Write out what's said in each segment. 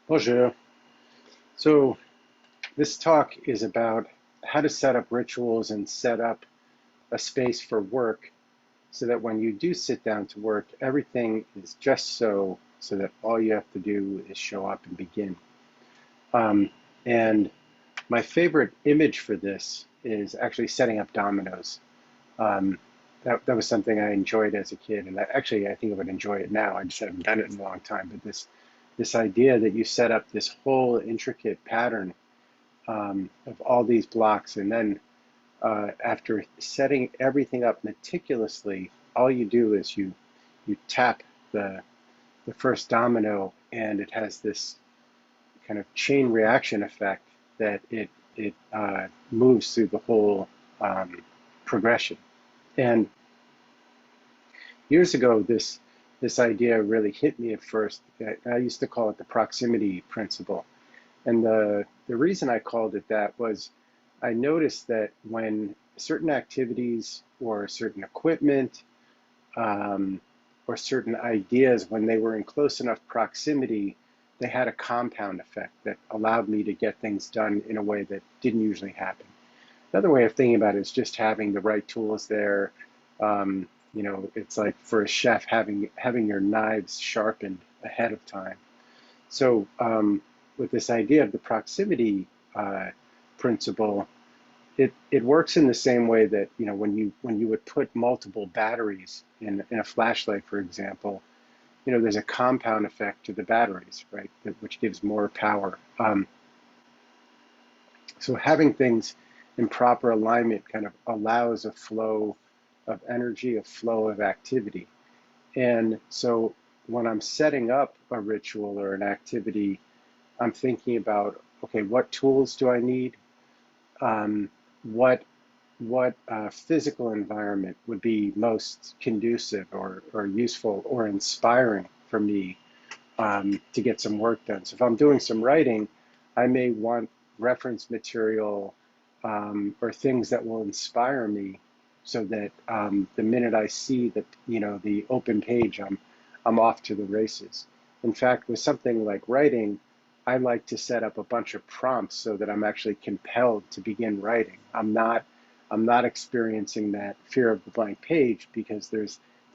Bonjour. So this talk is about how to set up rituals and set up a space for work so that when you do sit down to work, everything is just so that all you have to do is show up and begin. Um, and my favorite image for this is actually setting up dominoes. Um, that was something I enjoyed as a kid, and I think I would enjoy it now. I just haven't done it in a long time. But this idea that you set up this whole intricate pattern of all these blocks. And then after setting everything up meticulously, all you do is you tap the, the first domino, and it has this kind of chain reaction effect that it moves through the whole progression. And years ago, this idea really hit me at first. I used to call it the proximity principle. And the reason I called it that was I noticed that when certain activities or certain equipment um, or certain ideas, when they were in close enough proximity, they had a compound effect that allowed me to get things done in a way that didn't usually happen. Another way of thinking about it is just having the right tools there. It's like for a chef having your knives sharpened ahead of time. So with this idea of the proximity uh, principle, it works in the same way that when you would put multiple batteries in a flashlight, for example, there's a compound effect to the batteries, right, which gives more power. So having things in proper alignment kind of allows a flow of energy, a flow of activity. And so when I'm setting up a ritual or an activity, I'm thinking about, okay, what tools do I need? Um, what physical environment would be most conducive or useful or inspiring for me to get some work done? So if I'm doing some writing, I may want reference material or things that will inspire me, so that the minute I see the open page, I'm off to the races. In fact, with something like writing, I like to set up a bunch of prompts so that I'm actually compelled to begin writing. I'm not experiencing that fear of the blank page because there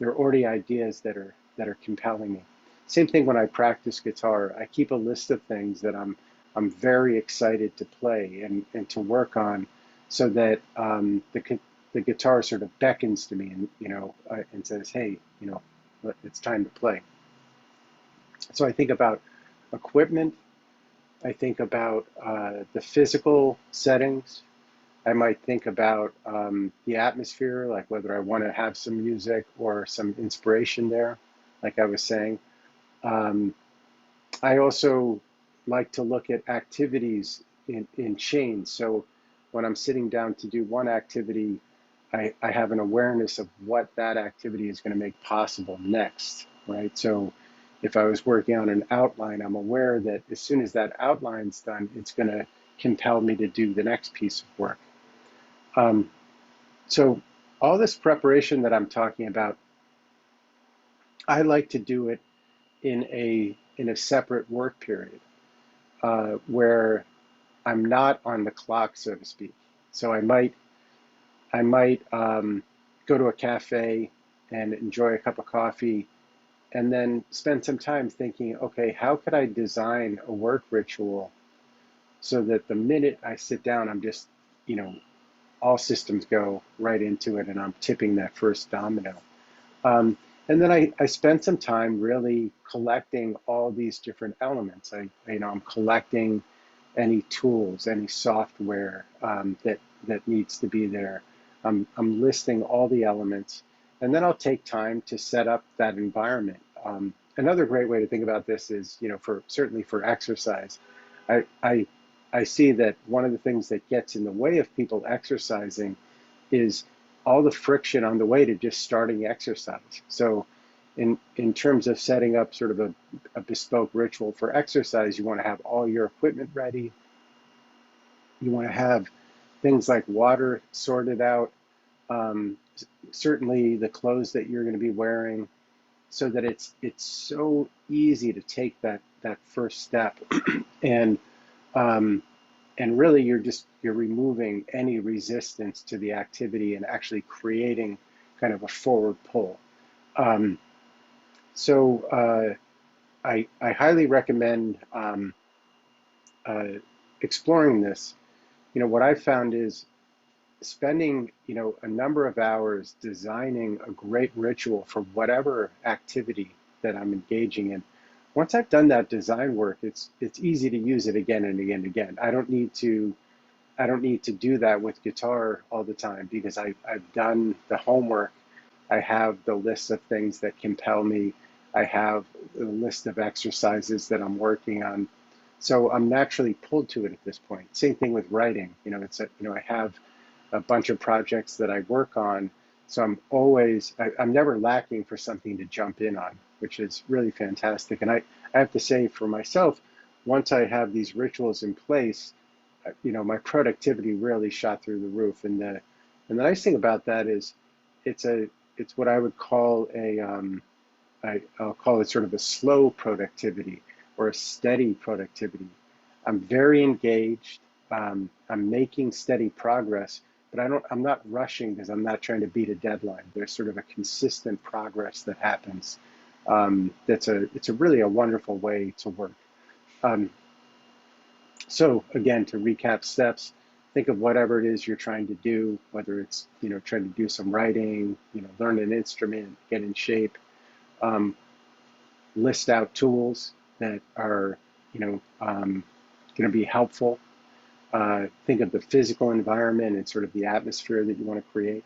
are already ideas that are compelling me. Same thing when I practice guitar. I keep a list of things that I'm very excited to play and to work on, so that the guitar sort of beckons to me and says, "Hey, it's time to play." So I think about equipment. I think about the physical settings. I might think about the atmosphere, like whether I want to have some music or some inspiration there, like I was saying. Um, I also like to look at activities in chains. So when I'm sitting down to do one activity, I have an awareness of what that activity is going to make possible next, right? So if I was working on an outline, I'm aware that as soon as that outline's done, it's going to compel me to do the next piece of work. Um, so all this preparation that I'm talking about, I like to do it in a separate work period where I'm not on the clock, so to speak. So I might go to a cafe and enjoy a cup of coffee, and then spend some time thinking, okay, how could I design a work ritual so that the minute I sit down, I'm just, you know, all systems go right into it, and I'm tipping that first domino. Um, and then I spent some time really collecting all these different elements. I'm collecting any tools, any software that needs to be there. I'm listing all the elements, and then I'll take time to set up that environment. Another great way to think about this is, for certainly for exercise, I, I I see that one of the things that gets in the way of people exercising is all the friction on the way to just starting exercise. So in terms of setting up sort of a bespoke ritual for exercise, you want to have all your equipment ready. You want to have things like water sorted out, um, certainly the clothes that you're going to be wearing, so that it's so easy to take that first step, and um, and really you're removing any resistance to the activity and actually creating kind of a forward pull. Um, so I highly recommend uh, exploring this. What I've found is spending, a number of hours designing a great ritual for whatever activity that I'm engaging in. Once I've done that design work, it's easy to use it again and again and again. I don't need to do that with guitar all the time because I've done the homework. I have the list of things that compel me. I have a list of exercises that I'm working on. So I'm naturally pulled to it at this point. Same thing with writing. I have a bunch of projects that I work on. So I'm never lacking for something to jump in on, which is really fantastic. And I have to say for myself, once I have these rituals in place, my productivity really shot through the roof. And the nice thing about that is it's what I would call I'll call it sort of a slow productivity or a steady productivity. I'm very engaged. I'm making steady progress, but I'm not rushing because I'm not trying to beat a deadline. There's sort of a consistent progress that happens. It's really a wonderful way to work. Um, so again, to recap steps, think of whatever it is you're trying to do, whether it's, trying to do some writing, learn an instrument, get in shape, um, list out tools that are, going to be helpful. Think of the physical environment and sort of the atmosphere that you want to create.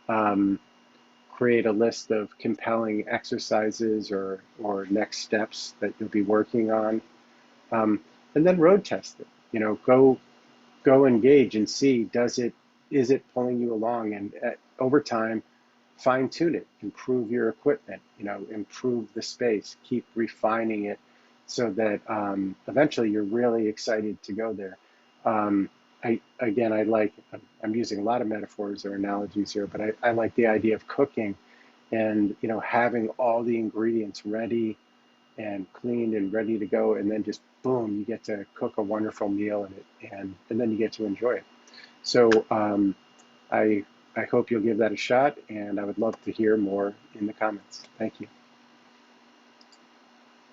Um, Create a list of compelling exercises or next steps that you'll be working on. Um, and then road test it. Go engage and see, is it pulling you along, and over time fine tune it, improve your equipment, improve the space, keep refining it so that eventually you're really excited to go there. um, I'm using a lot of metaphors or analogies here, but I like the idea of cooking and having all the ingredients ready and cleaned and ready to go, and then just boom, you get to cook a wonderful meal in it, and then you get to enjoy it. So I I hope you'll give that a shot, and I would love to hear more in the comments. Thank you.